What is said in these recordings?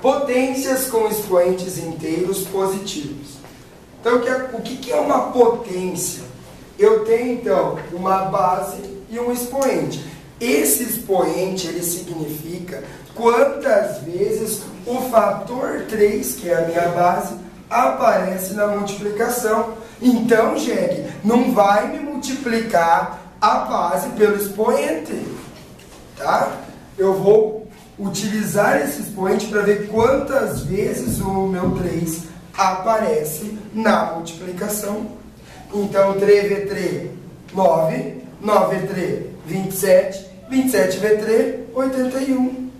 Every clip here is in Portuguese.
Potências com expoentes inteiros positivos. Então, o que é uma potência? Eu tenho, então, uma base e um expoente. Esse expoente, ele significa quantas vezes o fator 3, que é a minha base, aparece na multiplicação. Então, jegue, não vai me multiplicar a base pelo expoente, tá? Eu vou utilizar esse expoente para ver quantas vezes o meu 3 aparece na multiplicação. Então, 3V3, 9, 9V3, 27, 27V3, 81.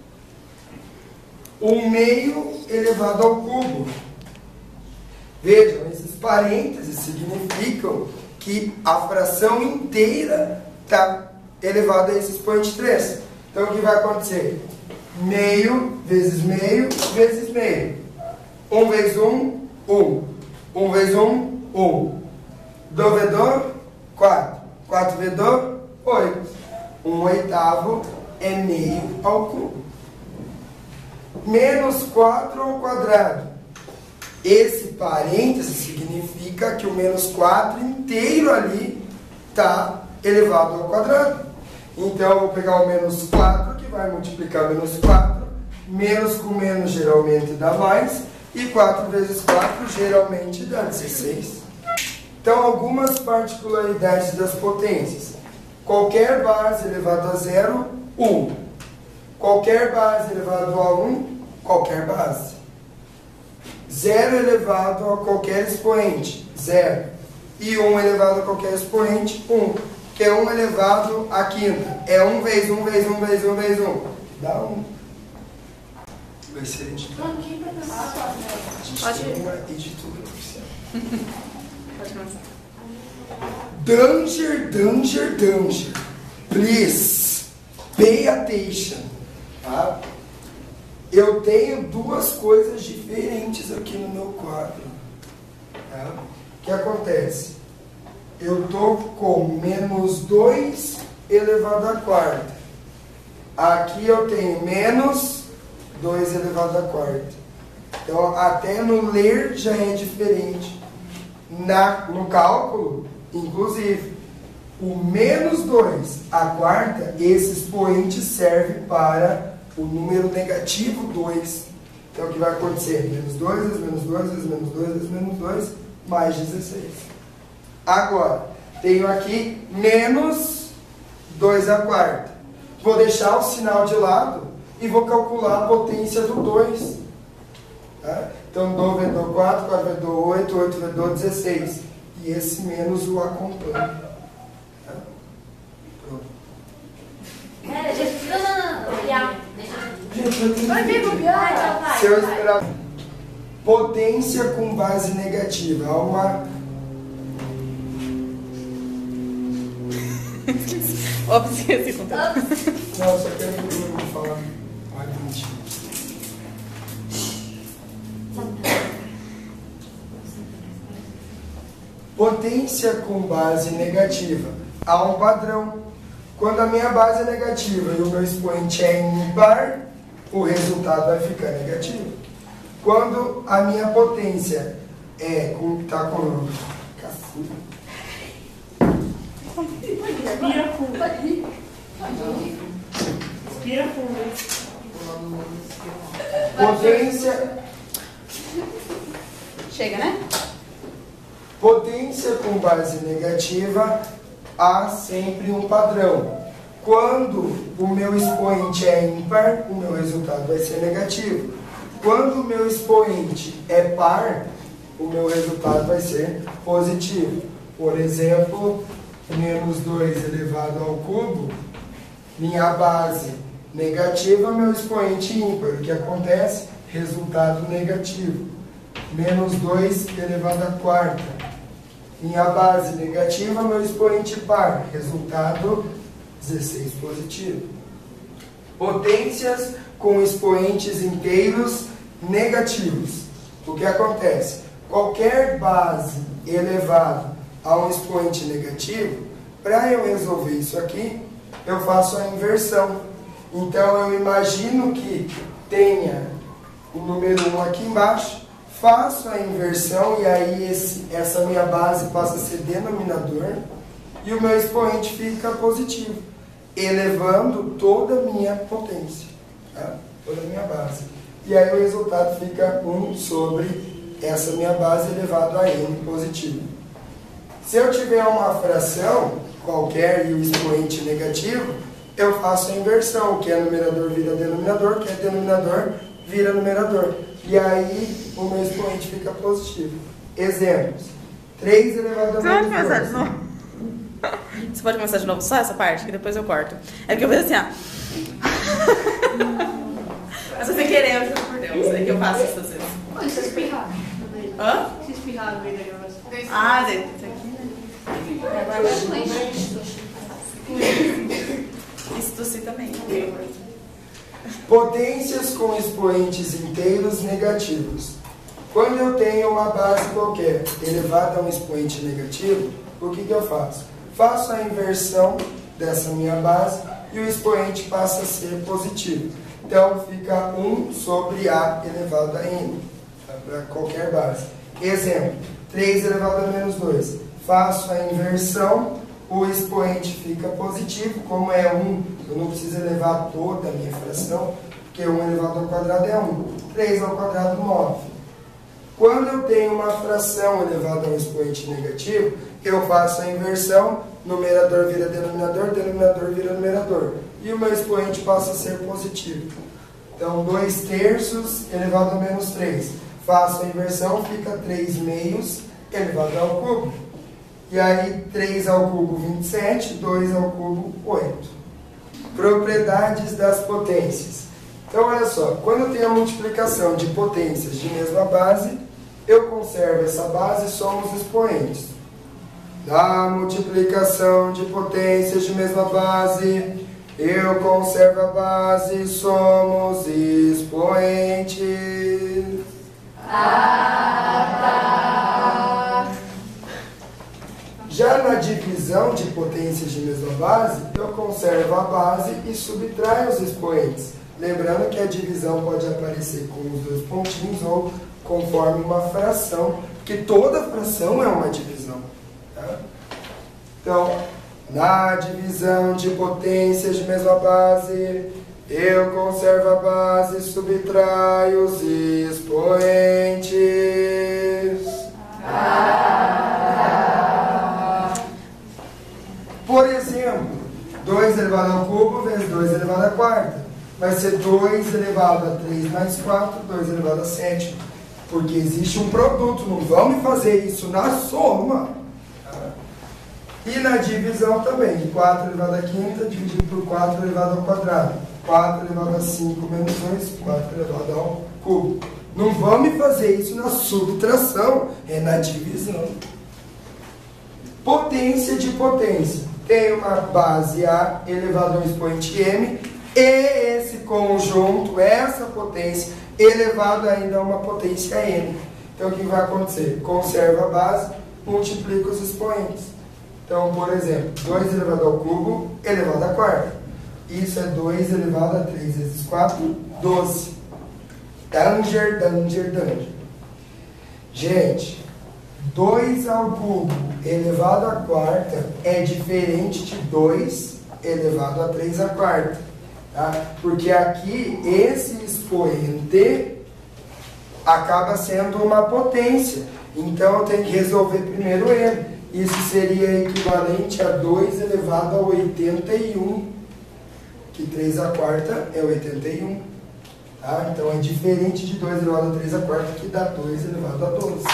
1 meio elevado ao cubo. Vejam, esses parênteses significam que a fração inteira está elevada a esse expoente 3. Então, o que vai acontecer? Meio vezes meio vezes meio. 1 vezes 1, 1. 1 vezes 1, 1. 2 vezes 2, 4. 4 vezes 2, 8. 1/8 é meio ao cubo. Menos 4 ao quadrado. Esse parêntese significa que o menos 4 inteiro ali está elevado ao quadrado. Então, eu vou pegar o menos 4, que vai multiplicar menos 4. Menos com menos geralmente dá mais. E 4 vezes 4 geralmente dá 16. Então, algumas particularidades das potências. Qualquer base elevado a 0, 1. Qualquer base elevado a 1, qualquer base. 0 elevado a qualquer expoente, 0. E 1 elevado a qualquer expoente, 1. Que é 1 elevado à quinta. É 1 vezes 1 vezes 1 vezes 1 vezes 1. Dá 1. Vai ser editado. A gente tem uma editora oficial. Pode começar. Danger, danger, danger. Please, pay attention. Tá? Eu tenho duas coisas diferentes aqui no meu quadro. Tá? O que acontece? Eu estou com menos 2 elevado à quarta. Aqui eu tenho menos 2 elevado à quarta. Então, até no ler já é diferente. No cálculo, inclusive, o menos 2 à quarta, esse expoente serve para o número negativo 2. Então, o que vai acontecer? Menos 2 vezes menos 2 vezes menos 2 vezes menos 2, mais 16. Agora, tenho aqui menos 2 à quarta. Vou deixar o sinal de lado e vou calcular a potência do 2. Tá? Então, 2 vezes 2, 4, 4 vezes 2, 8, 8 vezes 2, 16. E esse menos o acompanha. Tá? Pronto. Se eu esperar potência com base negativa, há uma... Óbvio, esqueci o conteúdo. Não, só quero que eu vou falar. Olha, mentira. Potência com base negativa. Há um padrão. Quando a minha base é negativa e o meu expoente é ímpar, o resultado vai ficar negativo. Quando a minha potência está com... Respira fundo. Respira fundo. Potência... Chega, né? Potência com base negativa, há sempre um padrão. Quando o meu expoente é ímpar, o meu resultado vai ser negativo. Quando o meu expoente é par, o meu resultado vai ser positivo. Por exemplo, menos 2 elevado ao cubo, minha base negativa, meu expoente ímpar. O que acontece? Resultado negativo. Menos 2 elevado à quarta. Minha base negativa, meu expoente par. Resultado 16 positivo. Potências com expoentes inteiros negativos. O que acontece? Qualquer base elevada a um expoente negativo, para eu resolver isso aqui, eu faço a inversão. Então, eu imagino que tenha o número 1 aqui embaixo, faço a inversão e aí essa minha base passa a ser denominador e o meu expoente fica positivo, elevando toda a minha potência, tá? Toda a minha base. E aí o resultado fica 1 sobre essa minha base elevado a n positivo. Se eu tiver uma fração qualquer e o expoente negativo, eu faço a inversão, o que é numerador vira denominador, o que é denominador vira numerador. E aí o meu expoente fica positivo. Exemplos. 3 elevado a menos 2. Você pode começar de novo só essa parte, que depois eu corto. É que eu vejo assim, ó. Mas se você querer, eu juro por Deus. É que eu faço isso às vezes. Olha, você espirrar. Hã? Se espirrar no meio da gravação. Ah, isso aqui, né? Isso tossir também. Potências com expoentes inteiros negativos. Quando eu tenho uma base qualquer elevada a um expoente negativo, o que eu faço? Faço a inversão dessa minha base e o expoente passa a ser positivo. Então fica 1 sobre A elevado a N, tá? Para qualquer base. Exemplo, 3 elevado a menos 2. Faço a inversão, o expoente fica positivo, como é 1, eu não preciso elevar toda a minha fração, porque 1 elevado ao quadrado é 1. 3 ao quadrado, 9. Quando eu tenho uma fração elevada a um expoente negativo, eu faço a inversão, numerador vira denominador, denominador vira numerador. E o meu expoente passa a ser positivo. Então, 2 terços elevado a menos 3. Faço a inversão, fica 3 meios elevado ao cubo. E aí, 3 ao cubo, 27, 2 ao cubo, 8. Propriedades das potências. Então, olha só, quando eu tenho a multiplicação de potências de mesma base, eu conservo essa base e somos expoentes. Na multiplicação de potências de mesma base, eu conservo a base e somos expoentes. Já na divisão de potências de mesma base, eu conservo a base e subtraio os expoentes. Lembrando que a divisão pode aparecer com os 2 pontinhos ou conforme uma fração, porque toda fração é uma divisão. Tá? Então, na divisão de potências de mesma base, eu conservo a base e subtraio os expoentes. Por exemplo, 2 elevado ao cubo vezes 2 elevado à quarta. Vai ser 2 elevado a 3 mais 4, 2 elevado a 7. Porque existe um produto, não vamos fazer isso na soma. E na divisão também, 4 elevado a quinta dividido por 4 elevado ao quadrado. 4 elevado a 5 menos 2, 4 elevado ao cubo. Não vamos fazer isso na subtração, é na divisão. Potência de potência. Tem uma base A elevado ao expoente M e esse conjunto, essa potência, elevado ainda a uma potência N. Então o que vai acontecer? Conserva a base, multiplica os expoentes. Então, por exemplo, 2 elevado ao cubo elevado à quarta. Isso é 2 elevado a 3 vezes 4, 12. Danger, danger, danger. Gente, 2 ao cubo elevado à quarta é diferente de 2 elevado a 3 à quarta. Tá? Porque aqui, esse expoente acaba sendo uma potência. Então, eu tenho que resolver primeiro ele. Isso seria equivalente a 2 elevado a 81. Que 3 à quarta é 81. Tá? Então, é diferente de 2 elevado a 3 à quarta, que dá 2 elevado a 12.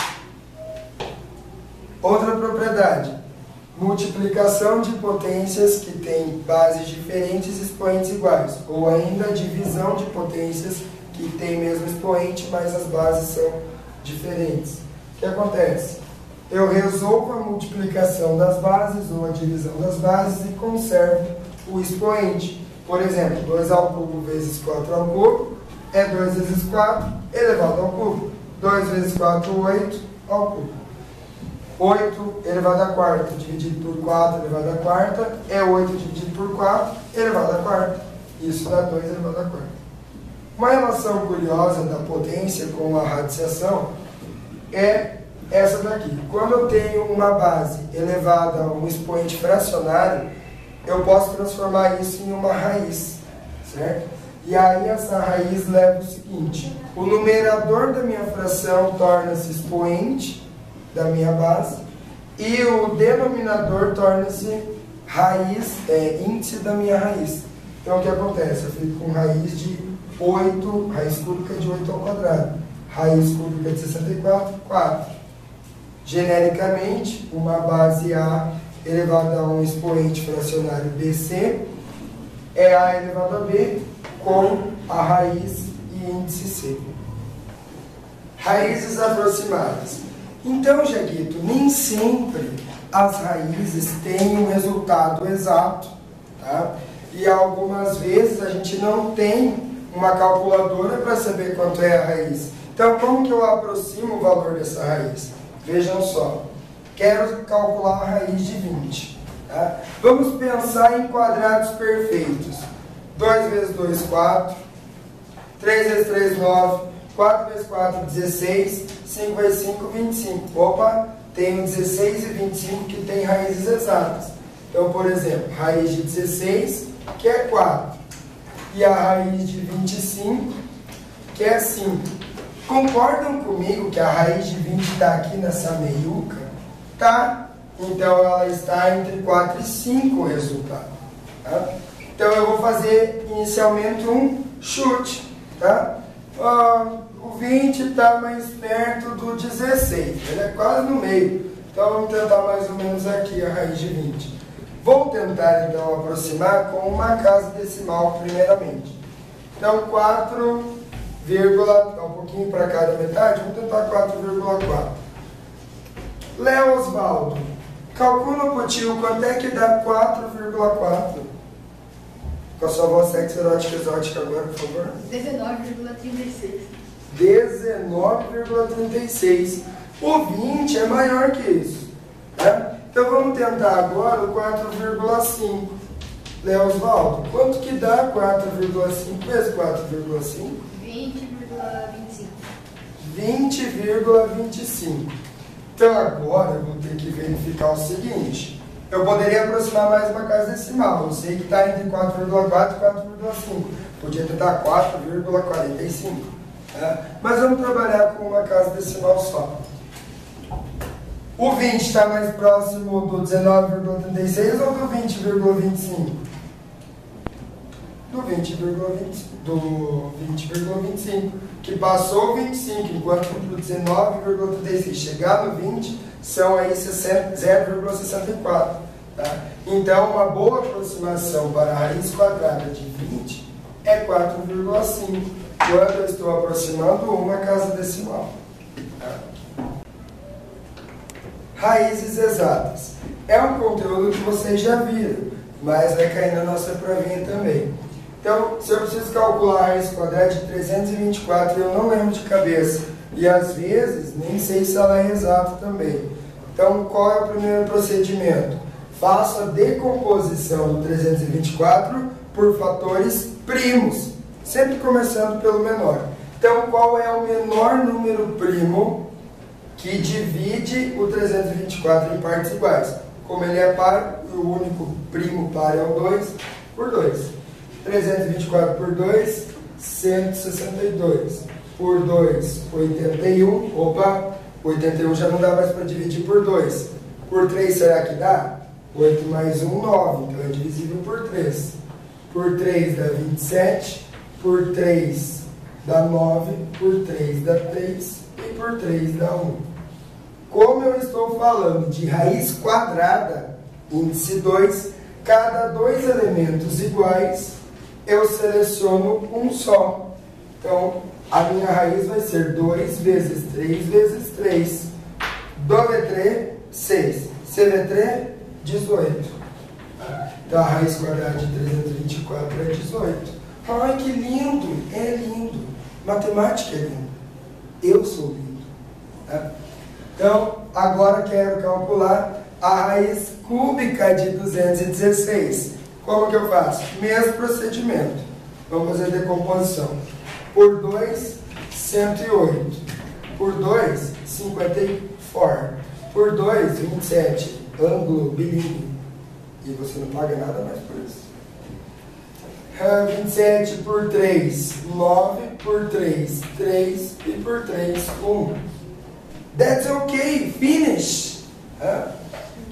Outra propriedade. Multiplicação de potências que têm bases diferentes e expoentes iguais. Ou ainda divisão de potências que têm mesmo expoente, mas as bases são diferentes. O que acontece? Eu resolvo a multiplicação das bases ou a divisão das bases e conservo o expoente. Por exemplo, 2 ao cubo vezes 4 ao cubo é 2 vezes 4 elevado ao cubo. 2 vezes 4, 8 ao cubo. 8 elevado à quarta dividido por 4 elevado à quarta é 8 dividido por 4 elevado à quarta. Isso dá 2 elevado à quarta. Uma relação curiosa da potência com a radiciação é essa daqui. Quando eu tenho uma base elevada a um expoente fracionário, eu posso transformar isso em uma raiz, certo? E aí essa raiz leva o seguinte: o numerador da minha fração torna-se expoente da minha base e o denominador torna-se raiz, índice da minha raiz. Então o que acontece? Eu fico com raiz de 8, raiz cúbica de 8 ao quadrado. Raiz cúbica de 64, 4. Genericamente, uma base A elevada a um expoente fracionário BC é A elevado a B com a raiz e índice C. Raízes aproximadas. Então, Jaguito, nem sempre as raízes têm um resultado exato, tá? E algumas vezes a gente não tem uma calculadora para saber quanto é a raiz. Então, como que eu aproximo o valor dessa raiz? Vejam só, quero calcular a raiz de 20. Tá? Vamos pensar em quadrados perfeitos. 2 vezes 2, 4. 3 vezes 3, 9. 4 vezes 4, 16. 5 vezes 5, 25. Opa, tenho 16 e 25 que tem raízes exatas. Então, por exemplo, raiz de 16, que é 4. E a raiz de 25, que é 5. Concordam comigo que a raiz de 20 está aqui nessa meiuca? Tá? Então ela está entre 4 e 5 o resultado. Tá? Então eu vou fazer inicialmente um chute. Tá? O 20 está mais perto do 16. Ele é quase no meio. Então vamos tentar mais ou menos aqui a raiz de 20. Vou tentar então aproximar com uma casa decimal primeiramente. Então 4, dá um pouquinho para cada metade, vamos tentar 4,4. Léo Osvaldo, calcula para o tio quanto é que dá 4,4. Com a sua voz sexy, erótica, exótica agora, por favor. 19,36. 19,36. O 20 é maior que isso. Né? Então vamos tentar agora o 4,5. Léo Osvaldo, quanto que dá 4,5 vezes 4,5? 20,25. 20,25. Então agora eu vou ter que verificar o seguinte. Eu poderia aproximar mais uma casa decimal. Eu sei que está entre 4,4 e 4,5. Podia tentar 4,45. Tá? Mas vamos trabalhar com uma casa decimal só. O 20 está mais próximo do 19,36 ou do 20,25? Do 20,25, que passou o 25, enquanto do 19,36 chegar no 20, são aí 0,64. Tá? Então, uma boa aproximação para a raiz quadrada de 20 é 4,5, quando eu estou aproximando uma casa decimal. Tá? Raízes exatas. É um conteúdo que vocês já viram, mas vai cair na nossa provinha também. Então, se eu preciso calcular a raiz quadrada de 324, eu não lembro de cabeça. E às vezes, nem sei se ela é exata também. Então, qual é o primeiro procedimento? Faço a decomposição do 324 por fatores primos, sempre começando pelo menor. Então, qual é o menor número primo que divide o 324 em partes iguais? Como ele é par, o único primo par é o 2, por 2. 324 por 2, 162. Por 2, 81. Opa, 81 já não dá mais para dividir por 2. Por 3, será que dá? 8 mais 1, 9. Então é divisível por 3. Por 3 dá 27. Por 3 dá 9. Por 3 dá 3. E por 3 dá 1. Como eu estou falando de raiz quadrada, índice 2, cada dois elementos iguais, eu seleciono um só. Então, a minha raiz vai ser 2 vezes 3 vezes 3. Do V3, 6. CV3, 18. Então, a raiz quadrada de 324 é 18. Ai, que lindo! É lindo. Matemática é lindo. Eu sou lindo. Tá? Então, agora quero calcular a raiz cúbica de 216. Como que eu faço? Mesmo procedimento. Vamos fazer decomposição. Por 2, 108. Por 2, 54. Por 2, 27. Ângulo bilíngue. E você não paga nada mais por isso. 27 por 3, 9 por 3, 3 e por 3, 1. That's okay, finish.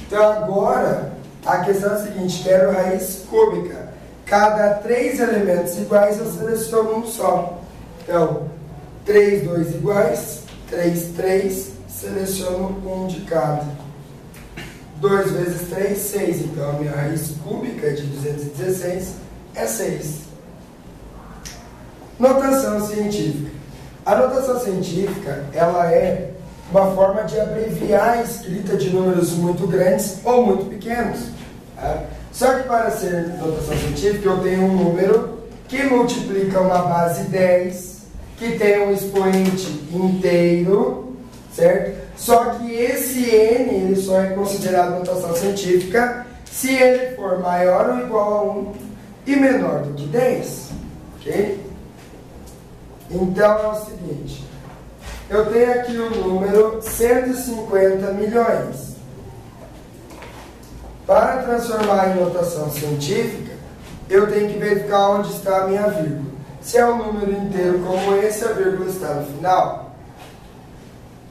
Então agora, a questão é a seguinte, quero raiz cúbica. Cada 3 elementos iguais eu seleciono um só. Então, 3, 2 iguais, 3, 3, seleciono um de cada. 2 vezes 3, 6. Então a minha raiz cúbica de 216 é 6. Notação científica. A notação científica, ela é uma forma de abreviar a escrita de números muito grandes ou muito pequenos. Só que para ser notação científica, eu tenho um número que multiplica uma base 10, que tem um expoente inteiro, certo? Só que esse n, ele só é considerado notação científica se ele for maior ou igual a 1 e menor do que 10, ok? Então é o seguinte, eu tenho aqui o número 150 milhões. Para transformar em notação científica, eu tenho que verificar onde está a minha vírgula. Se é um número inteiro como esse, a vírgula está no final.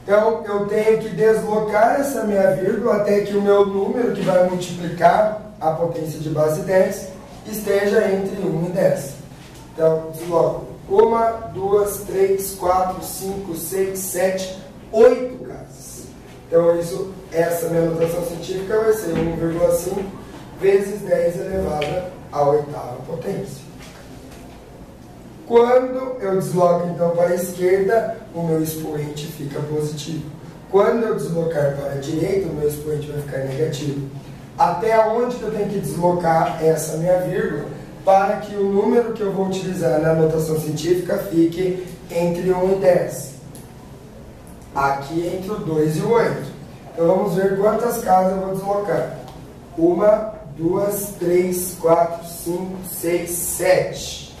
Então, eu tenho que deslocar essa minha vírgula até que o meu número, que vai multiplicar a potência de base 10, esteja entre 1 e 10. Então, desloco 1, 2, 3, 4, 5, 6, 7, 8 casas. Então, essa minha notação científica vai ser 1,5 vezes 10 elevada à oitava potência. Quando eu desloco, então, para a esquerda, o meu expoente fica positivo. Quando eu deslocar para a direita, o meu expoente vai ficar negativo. Até onde que eu tenho que deslocar essa minha vírgula para que o número que eu vou utilizar na notação científica fique entre 1 e 10. Aqui entre o 2 e o 8. Então vamos ver quantas casas eu vou deslocar. 1, 2, 3, 4, 5, 6, 7.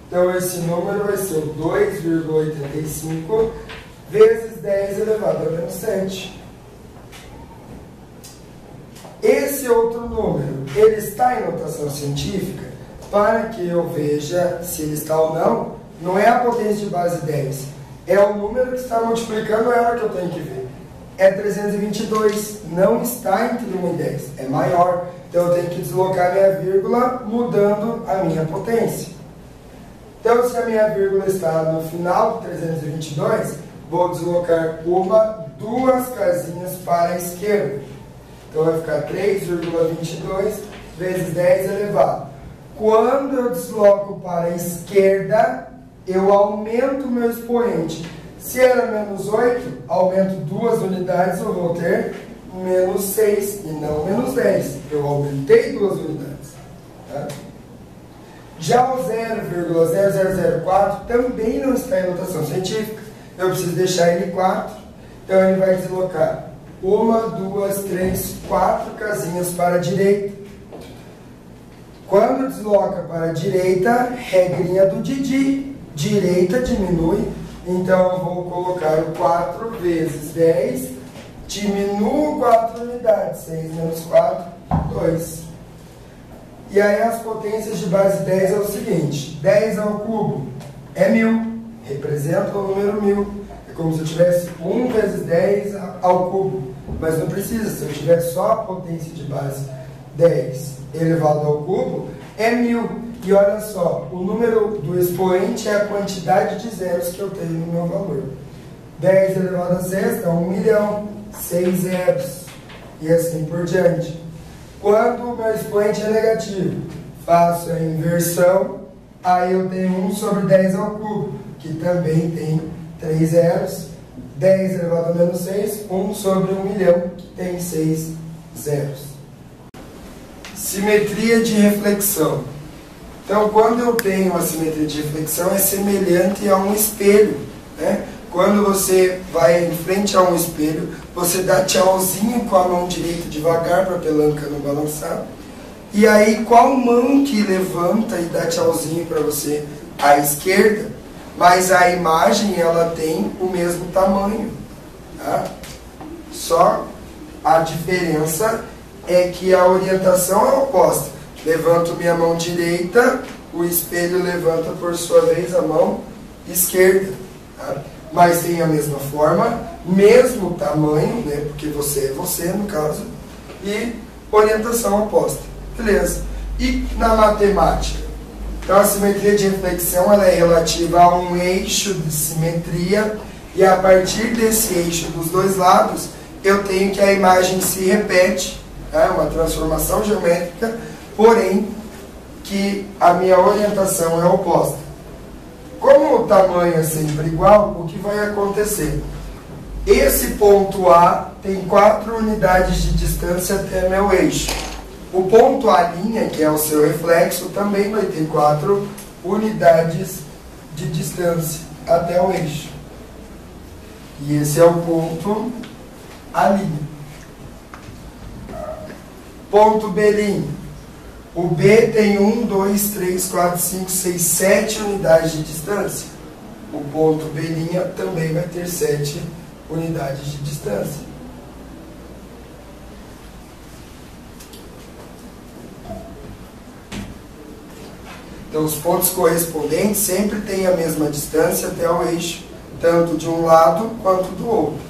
Então esse número vai ser o 2,85 vezes 10 elevado a menos 7. Esse outro número, ele está em notação científica? Para que eu veja se ele está ou não, não é a potência de base 10, é o número que está multiplicando ela que eu tenho que ver. É 322, não está entre 1 e 10, é maior. Então eu tenho que deslocar minha vírgula mudando a minha potência. Então se a minha vírgula está no final de 322, vou deslocar 2 casinhas para a esquerda. Então vai ficar 3,22 vezes 10 elevado. Quando eu desloco para a esquerda, eu aumento o meu expoente. Se era menos 8, aumento 2 unidades, eu vou ter menos 6 e não menos 10. Eu aumentei 2 unidades. Tá? Já o 0,0004 também não está em notação científica. Eu preciso deixar ele 4. Então ele vai deslocar 1, 2, 3, 4 casinhas para a direita. Quando desloca para a direita, regrinha do Didi, direita diminui, então eu vou colocar o 4 vezes 10, diminuo 4 unidades, 6 menos 4, 2. E aí as potências de base 10 é o seguinte, 10 ao cubo é 1000, representa o número 1000. É como se eu tivesse 1 vezes 10 ao cubo, mas não precisa, se eu tiver só a potência de base 10 elevado ao cubo, é 1000. E olha só, o número do expoente é a quantidade de zeros que eu tenho no meu valor. 10 elevado a sexta é 1 milhão, 6 zeros, e assim por diante. Quando o meu expoente é negativo, faço a inversão, aí eu tenho 1 sobre 10 ao cubo, que também tem 3 zeros, 10 elevado a menos 6, 1 sobre 1 milhão, que tem 6 zeros. Simetria de reflexão. Então, quando eu tenho uma simetria de reflexão, é semelhante a um espelho, né? Quando você vai em frente a um espelho, você dá tchauzinho com a mão direita devagar para a pelanca não balançar. E aí, qual mão que levanta e dá tchauzinho para você? A esquerda. mas a imagem ela tem o mesmo tamanho. Tá? Só a diferença é que a orientação é oposta. Levanto minha mão direita, o espelho levanta por sua vez a mão esquerda. Tá? Mas tem a mesma forma, mesmo tamanho, né? Porque você é você no caso, e orientação oposta. Beleza. E na matemática? Então a simetria de reflexão ela é relativa a um eixo de simetria, e a partir desse eixo dos dois lados, eu tenho que a imagem se repete, é uma transformação geométrica, porém que a minha orientação é oposta. Como o tamanho é sempre igual, o que vai acontecer? Esse ponto A tem 4 unidades de distância até meu eixo. O ponto A', que é o seu reflexo, também vai ter 4 unidades de distância até o eixo. E esse é o ponto A'. Ponto B'. O B tem 1, 2, 3, 4, 5, 6, 7 unidades de distância. O ponto B' também vai ter 7 unidades de distância. Então, os pontos correspondentes sempre têm a mesma distância até o eixo, tanto de um lado quanto do outro.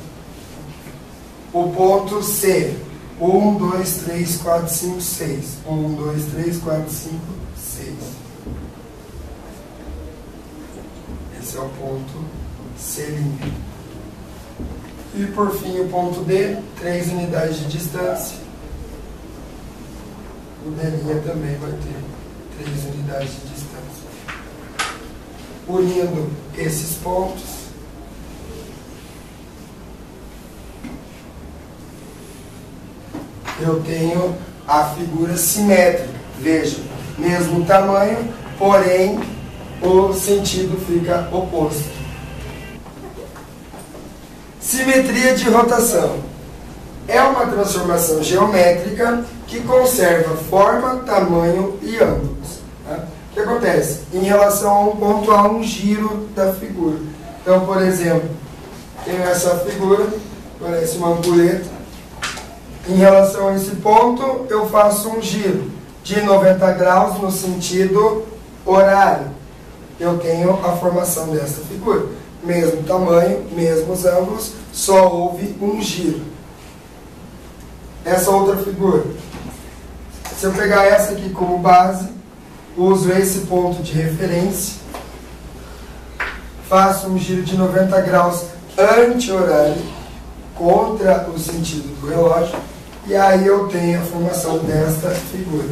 O ponto C. 1, 2, 3, 4, 5, 6. 1, 2, 3, 4, 5, 6. Esse é o ponto C'. E por fim o ponto D, 3 unidades de distância. O D' também vai ter 3 unidades de distância. Unindo esses pontos, eu tenho a figura simétrica. Veja, mesmo tamanho, porém o sentido fica oposto. Simetria de rotação. É uma transformação geométrica que conserva forma, tamanho e ângulos. Tá? O que acontece? Em relação a um ponto, há um giro da figura. Então, por exemplo, tenho essa figura, parece uma ampulheta. Em relação a esse ponto, eu faço um giro de 90 graus no sentido horário. Eu tenho a formação dessa figura. Mesmo tamanho, mesmos ângulos, só houve um giro. Essa outra figura. Se eu pegar essa aqui como base, uso esse ponto de referência, faço um giro de 90 graus anti-horário, contra o sentido do relógio, e aí eu tenho a formação desta figura.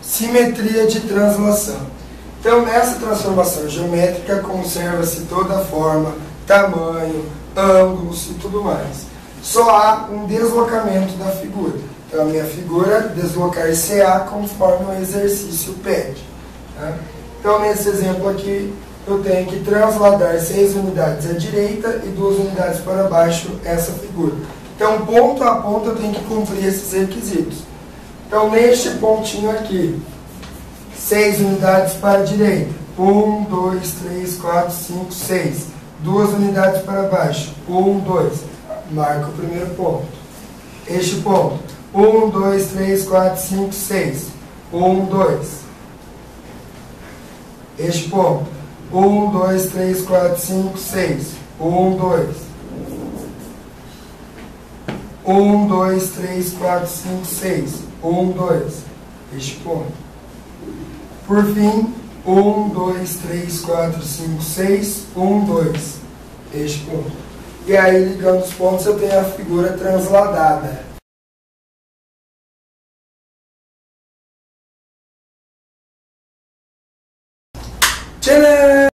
Simetria de translação. Então, nessa transformação geométrica, conserva-se toda a forma, tamanho, ângulos e tudo mais. Só há um deslocamento da figura. Então, a minha figura deslocar-se-á conforme o exercício pede. Tá? Então, nesse exemplo aqui, eu tenho que transladar 6 unidades à direita e 2 unidades para baixo essa figura. Então, ponto a ponto, eu tenho que cumprir esses requisitos. Então, neste pontinho aqui, 6 unidades para a direita. 1, 2, 3, 4, 5, 6. 2 unidades para baixo. 1, 2. Marca o primeiro ponto. Este ponto. 1, 2, 3, 4, 5, 6. 1, 2. Este ponto. 1, 2, 3, 4, 5, 6. 1, 2. 1, 2, 3, 4, 5, 6. 1, 2. Este ponto. Por fim, 1, 2, 3, 4, 5, 6. 1, 2. Este ponto. E aí, ligando os pontos, eu tenho a figura transladada. Tcharam!